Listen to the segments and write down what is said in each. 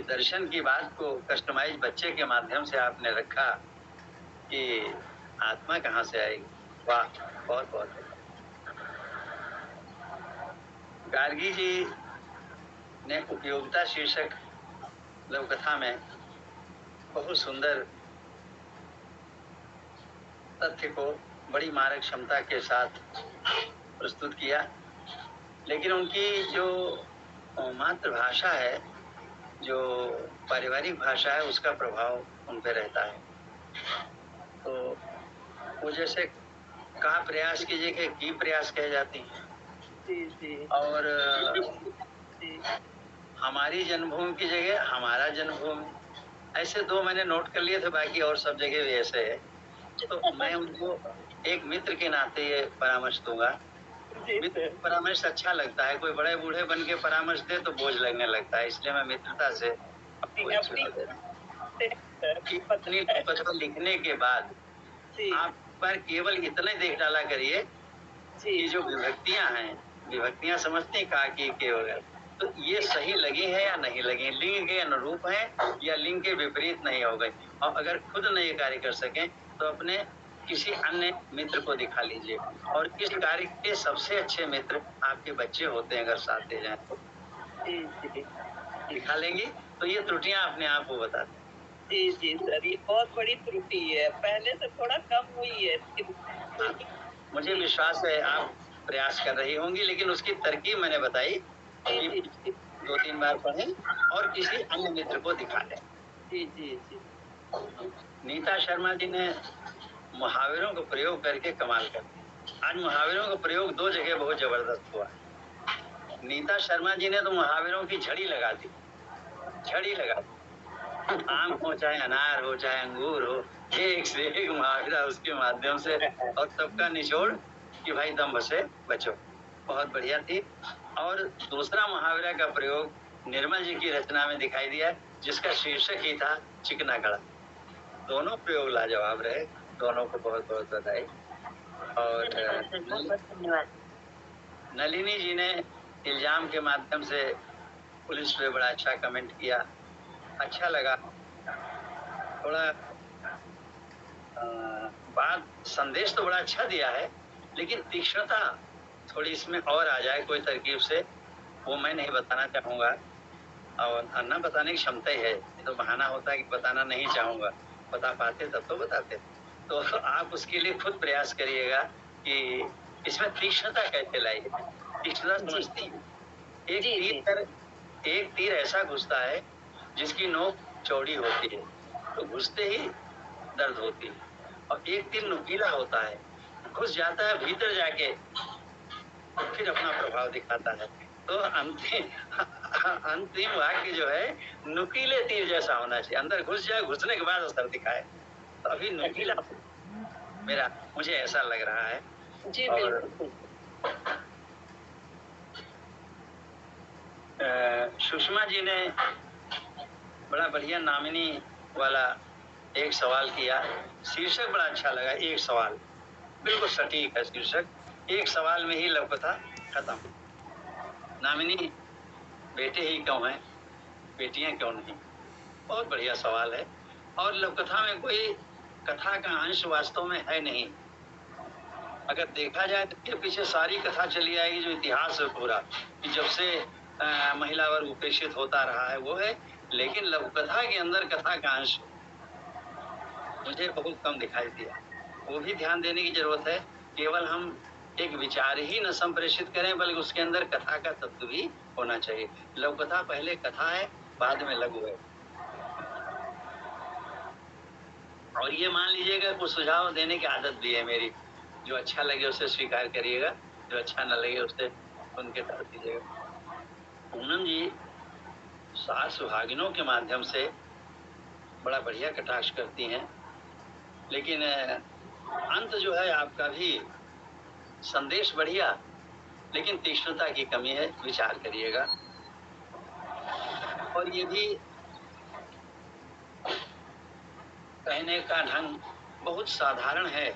दर्शन की बात को कस्टमाइज बच्चे के माध्यम से आपने रखा कि आत्मा कहाँ से आएगी। वाह, बहुत बहुत। गार्गी जी ने उपयोगिता शीर्षक लघु कथा में बहुत सुंदर तथ्य को बड़ी मारक क्षमता के साथ प्रस्तुत किया, लेकिन उनकी जो मातृभाषा है, जो पारिवारिक भाषा है, उसका प्रभाव उन पे रहता है। तो वो जैसे का प्रयास की जगह की प्रयास कह जाती है। और हमारी जन्मभूमि की जगह हमारा जन्मभूमि, ऐसे दो मैंने नोट कर लिए थे, बाकी और सब जगह भी ऐसे है। तो मैं उनको एक मित्र के नाते ये परामर्श दूंगा। मित्र परामर्श अच्छा लगता है, कोई बड़े बूढ़े बन के परामर्श दे तो बोझ लगने लगता है, इसलिए मैं मित्रता से अपनी पत्र लिखने के बाद आप पर केवल इतना देख डाला करिए कि जो विभक्तियां हैं, विभक्तियां समझते हैं का की के वगैरह, तो ये सही लगी है या नहीं लगी, लिंग के अनुरूप है या लिंग के विपरीत नहीं हो गई। और अगर खुद नहीं कार्य कर सके तो अपने किसी अन्य मित्र को दिखा लीजिए। और इस कार्य के सबसे अच्छे मित्र आपके बच्चे होते हैं, अगर साथ दे जाए तो दिखा लेंगी तो ये त्रुटियां अपने आप को बताते हैं। जी सर, ये बहुत बड़ी त्रुटि है, पहले से थोड़ा कम हुई है। मुझे विश्वास है आप प्रयास कर रही होंगी, लेकिन उसकी तरकीब मैंने बताई कि 2-3 बार पढ़ें और किसी अन्य मित्र को दिखा दें। जी। नीता शर्मा जी ने मुहावरों को प्रयोग करके कमाल कर दिया। आज मुहावरों का प्रयोग 2 जगह बहुत जबरदस्त हुआ। नीता शर्मा जी ने तो मुहावरों की झड़ी लगा दी। आम हो चाहे अनार हो चाहे अंगूर हो, एक से एक मुहावरा उसके माध्यम से, और सबका निचोड़ कि भाई दम बसे बचो। बहुत बढ़िया थी। और दूसरा मुहावरा का प्रयोग निर्मल जी की रचना में दिखाई दिया, जिसका शीर्षक ही था चिकना गड़ा। दोनों प्रयोग लाजवाब रहे, दोनों को बहुत बहुत बधाई। और नलिनी जी ने इल्जाम के माध्यम से पुलिस पे बड़ा अच्छा कमेंट किया, अच्छा लगा। थोड़ा बात संदेश तो बड़ा अच्छा दिया है, लेकिन तीक्ष्णता थोड़ी इसमें और आ जाए कोई तरकीब से, वो मैं नहीं बताना चाहूंगा। और न बताने की क्षमता ही है, तो बहाना होता है कि बताना नहीं चाहूंगा, बता पाते तब तो बताते। तो आप उसके लिए खुद प्रयास करिएगा कि इसमें तीक्ष्णता कैसे लाइए। तीक्ष्णता समझती है, एक तीर ऐसा घुसता है जिसकी नोक चौड़ी होती है, तो घुसते ही दर्द होती है। और एक तीर नुकीला होता है, घुस जाता है भीतर जाके, फिर अपना प्रभाव दिखाता है। तो अंतिम वाक्य जो है नुकीले तीर जैसा होना चाहिए, अंदर घुस जाए, घुसने के बाद असर दिखाए। तो अभी नुकीला मुझे ऐसा लग रहा है। जी और सुषमा जी ने बड़ा बढ़िया नामिनी वाला एक सवाल किया, शीर्षक बड़ा अच्छा लगा। एक सवाल बिल्कुल सटीक है शीर्षक, एक सवाल में ही लव कथा खत्म। नामिनी बेटे ही क्यों हैं, बेटियां क्यों नहीं, बहुत बढ़िया सवाल है। और लव कथा में कोई कथा का अंश वास्तव में है नहीं। अगर देखा जाए तो इसके पीछे सारी कथा चली आएगी जो इतिहास है पूरा, कि जब से महिला वर्ग उपेक्षित होता रहा है वो है, लेकिन लव कथा के अंदर कथा का अंश मुझे बहुत कम दिखाई दिया। वो भी ध्यान देने की जरूरत है। केवल हम एक विचार ही न संप्रेषित करें, बल्कि उसके अंदर कथा का तत्व भी होना चाहिए। लघु कथा पहले कथा है, बाद में लघु है। और ये मान लीजिएगा कुछ सुझाव देने की आदत भी है मेरी, जो अच्छा लगे उसे स्वीकार करिएगा, जो अच्छा न लगे उसे सुन के टाल दीजिएगा। पूनम जी सात सुहागिनों के माध्यम से बड़ा बढ़िया कटाक्ष करती हैं, लेकिन अंत जो है आपका भी संदेश बढ़िया, लेकिन तीक्ष्णता की कमी है, विचार करिएगा। और ये भी कहने का ढंग बहुत साधारण है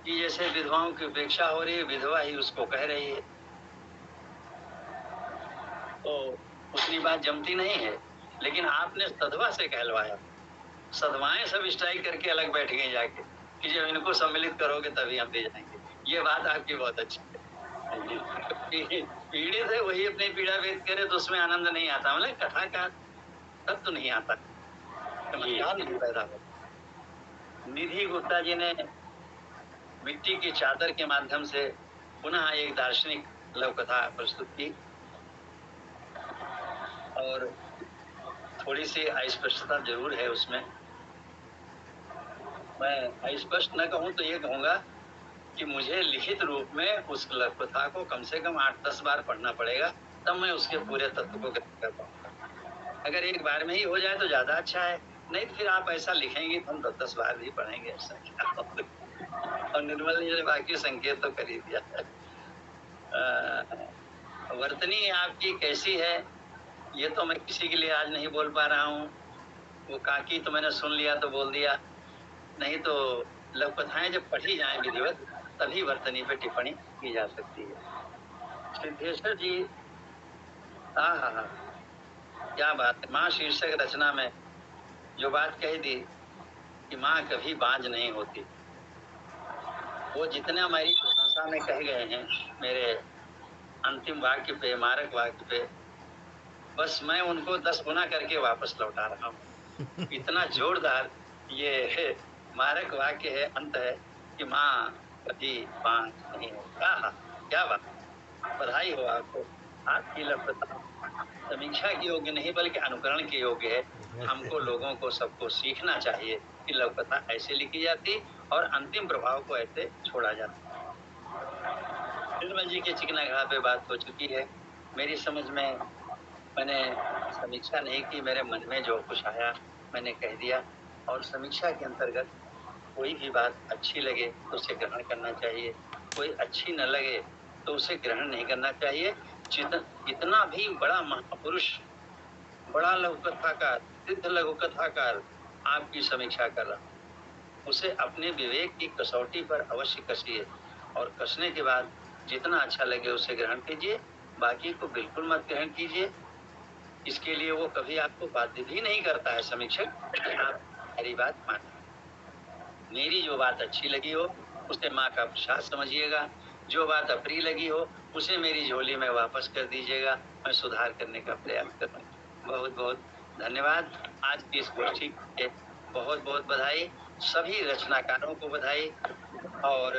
कि जैसे विधवाओं की उपेक्षा हो रही है, विधवा ही उसको कह रही है, तो उतनी बात जमती नहीं है। लेकिन आपने सधवा से कहलवाया। सधवाएं सब स्ट्राइक करके अलग बैठ गई जाके कि जब इनको सम्मिलित करोगे तभी हम दे जाएंगे। ये बात आपकी बहुत अच्छी है। पीड़ित है वही अपनी पीड़ा व्यक्त करे तो उसमें आनंद नहीं आता, मतलब कथा का तब तो नहीं आता, चमत्कार नहीं पैदा होता। निधि गुप्ता जी ने मिट्टी की चादर के माध्यम से पुनः एक दार्शनिक लव कथा प्रस्तुत की और थोड़ी सी अस्पष्टता जरूर है उसमें। मैं अस्पष्ट न कहूं तो ये कहूंगा कि मुझे लिखित रूप में उस लव कथा को कम से कम 8-10 बार पढ़ना पड़ेगा, तब मैं उसके पूरे तत्व को ग्रहण कर पाऊंगा। अगर एक बार में ही हो जाए तो ज्यादा अच्छा है, नहीं तो फिर आप ऐसा लिखेंगे तो हम 10-10 बार भी पढ़ेंगे, ऐसा क्या होगा। और निर्मल जी ने बाकी संकेत तो कर ही दिया है। वर्तनी आपकी कैसी है ये तो मैं किसी के लिए आज नहीं बोल पा रहा हूँ। वो काकी तो मैंने सुन लिया तो बोल दिया, नहीं तो लव कथाएं जब पढ़ी जाएं विधिवत तभी वर्तनी पे टिप्पणी की जा सकती है। सिद्धेश्वर जी, हाँ, क्या बात है। माँ शीर्षक रचना में जो बात कही थी कि माँ कभी बांझ नहीं होती, वो जितना मेरी प्रशंसा में कह गए हैं मेरे अंतिम वाक्य पे, मारक वाक्य पे, बस मैं उनको 10 गुना करके वापस लौटा रहा हूँ। इतना जोरदार ये मारक वाक्य है, अंत है कि माँ कभी बांझ नहीं होता। क्या बात, बधाई हो आपको। आपकी लभ्यता समीक्षा के योग्य नहीं बल्कि अनुकरण के योग्य है। हमको लोगों को सबको सीखना चाहिए कि लव कथा ऐसे लिखी जाती और अंतिम प्रभाव को ऐसे छोड़ा जाता। निर्मल जी के चिकनाघड़ा पे बात हो चुकी है। मेरी समझ में मैंने समीक्षा नहीं की, मेरे मन में जो कुछ आया मैंने कह दिया। और समीक्षा के अंतर्गत कोई भी बात अच्छी लगे तो उसे ग्रहण करना चाहिए, कोई अच्छी न लगे तो उसे ग्रहण नहीं करना चाहिए। जितना भी बड़ा महापुरुष, बड़ा लघु कथाकार, सिद्ध लघु कथाकार आपकी समीक्षा कर रहा, उसे अपने विवेक की कसौटी पर अवश्य कसिए और कसने के बाद जितना अच्छा लगे उसे ग्रहण कीजिए, बाकी को बिल्कुल मत ग्रहण कीजिए। इसके लिए वो कभी आपको बाध्य भी नहीं करता है समीक्षक, आप मेरी बात मानिए। मेरी जो बात अच्छी लगी हो उसे माँ का प्रसाद समझिएगा, जो बात अप्रिय लगी हो उसे मेरी झोली में वापस कर दीजिएगा, मैं सुधार करने का प्रयास करूंगा। बहुत बहुत धन्यवाद। आज की इस गोष्ठी के बहुत बहुत बधाई, सभी रचनाकारों को बधाई और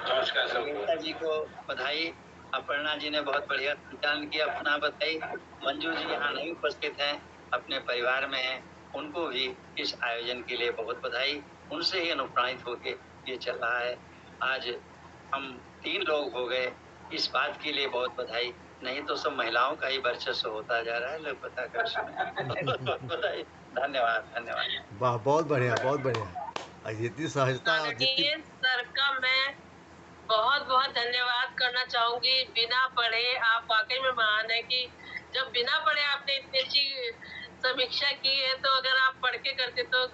नमस्कार जी को बधाई। अपर्णा जी ने बहुत बढ़िया संचालन किया, पुनः बधाई। मंजू जी यहाँ नहीं उपस्थित हैं, अपने परिवार में हैं, उनको भी इस आयोजन के लिए बहुत बधाई। उनसे ही अनुप्राणित होके ये चल रहा है। आज हम 3 लोग हो गए, इस बात के लिए बहुत बधाई। नहीं तो सब महिलाओं का ही वर्चस्व होता जा रहा है लोग पता कर। बधाई, धन्यवाद धन्यवाद। वाह, बहुत बढ़िया, बहुत बढ़िया। जितनी सहजता और जितनी आदरणीय सर का मैं बहुत बहुत धन्यवाद करना चाहूंगी। बिना पढ़े आप वाकई में महान है कि जब बिना पढ़े आपने इतनी अच्छी समीक्षा की है, तो अगर आप पढ़ के करते तो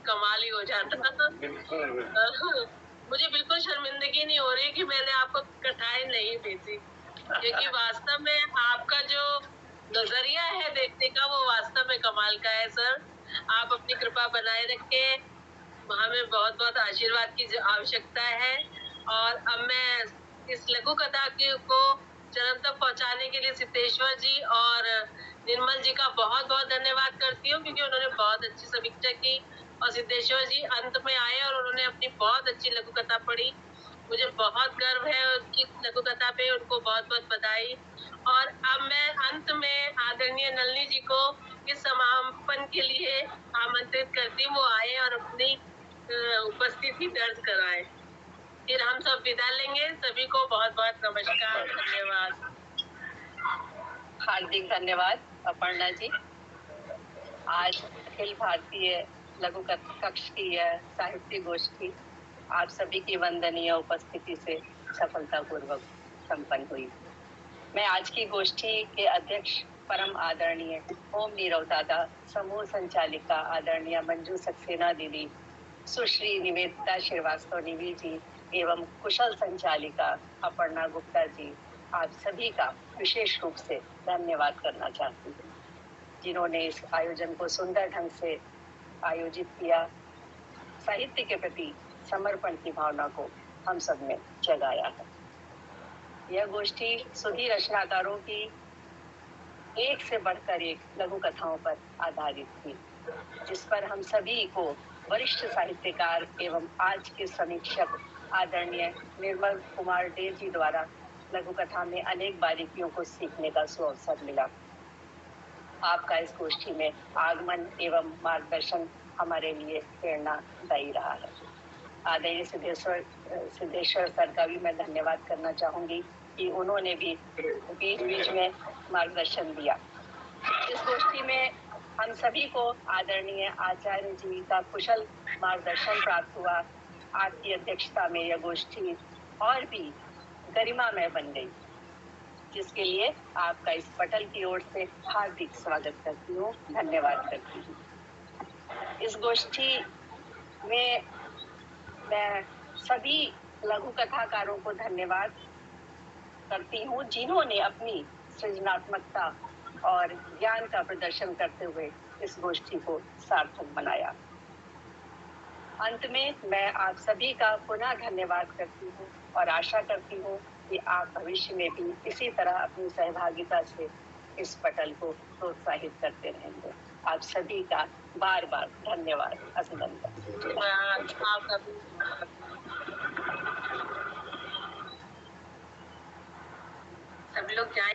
कमाल ही हो जाता। मुझे बिल्कुल शर्मिंदगी नहीं हो रही कि मैंने आपको कथाएं नहीं भेजी, क्योंकि वास्तव में आपका जो नजरिया है देखने का वो वास्तव में कमाल का है। सर आप अपनी कृपा बनाए रखें, हमें बहुत बहुत आशीर्वाद की आवश्यकता है। और अब मैं इस लघु कथा को चरण तक पहुंचाने के लिए सिद्धेश्वर जी और निर्मल जी का बहुत बहुत धन्यवाद करती हूँ, क्योंकि उन्होंने बहुत अच्छी समीक्षा की और सिद्धेश्वर जी अंत में आए और उन्होंने अपनी बहुत अच्छी लघु कथा पढ़ी। मुझे बहुत गर्व है उनकी लघु कथा पे, उनको बहुत बहुत बधाई। और अब मैं अंत में आदरणीय नलिनी जी को इस समापन के लिए आमंत्रित करती हूँ, वो आए और अपनी उपस्थिति दर्ज कराएं। फिर हम सब विदा लेंगे। सभी को बहुत बहुत नमस्कार, धन्यवाद। हार्दिक धन्यवाद अपर्णा जी। आज अखिल भारतीय लघु कक्ष की यह साहित्य गोष्ठी आप सभी की वंदनीय उपस्थिति से सफलतापूर्वक संपन्न हुई। मैं आज की गोष्ठी के अध्यक्ष परम आदरणीय ओम नीरव दादा, समूह संचालिका आदरणीय मंजू सक्सेना दीदी, सुश्री निवेदिता श्रीवास्तव निवि जी एवं कुशल संचालिका अपर्णा गुप्ता जी, आप सभी का विशेष रूप से धन्यवाद करना चाहती हूँ। जिन्होंने इस आयोजन को सुंदर ढंग से आयोजित किया, साहित्य के प्रति समर्पण की भावना को हम सब में जगाया है। यह गोष्ठी सुधी रचनाकारों की एक से बढ़कर एक लघु कथाओं पर आधारित थी, जिस पर हम सभी को वरिष्ठ साहित्यकार एवं आज के समीक्षक आदरणीय निर्मल कुमार डे जी द्वारा लघु कथा में अनेक बारीकियों को सीखने का सुअवसर मिला। आपका इस गोष्ठी में आगमन एवं मार्गदर्शन हमारे लिए प्रेरणादायी रहा है। आदरणीय सिद्धेश्वर सर का भी मैं धन्यवाद करना चाहूंगी कि उन्होंने भी बीच बीच में मार्गदर्शन दिया। इस गोष्ठी में हम सभी को आदरणीय आचार्य जी का कुशल मार्गदर्शन प्राप्त हुआ। आपकी अध्यक्षता में यह गोष्ठी और भी गरिमामय बन गई, जिसके लिए आपका इस पटल की ओर से हार्दिक स्वागत करती हूँ, धन्यवाद करती हूँ। इस गोष्ठी में मैं सभी लघु कथाकारों को धन्यवाद करती हूँ, जिन्होंने अपनी सृजनात्मकता और ज्ञान का प्रदर्शन करते हुए इस गोष्ठी को सार्थक बनाया। अंत में मैं आप सभी का पुनः धन्यवाद करती हूँ और आशा करती हूँ कि आप भविष्य में भी इसी तरह अपनी सहभागिता से इस पटल को प्रोत्साहित करते रहेंगे। आप सभी का बार बार धन्यवाद, अभिनंदन। आपका भी सब लोग जाए।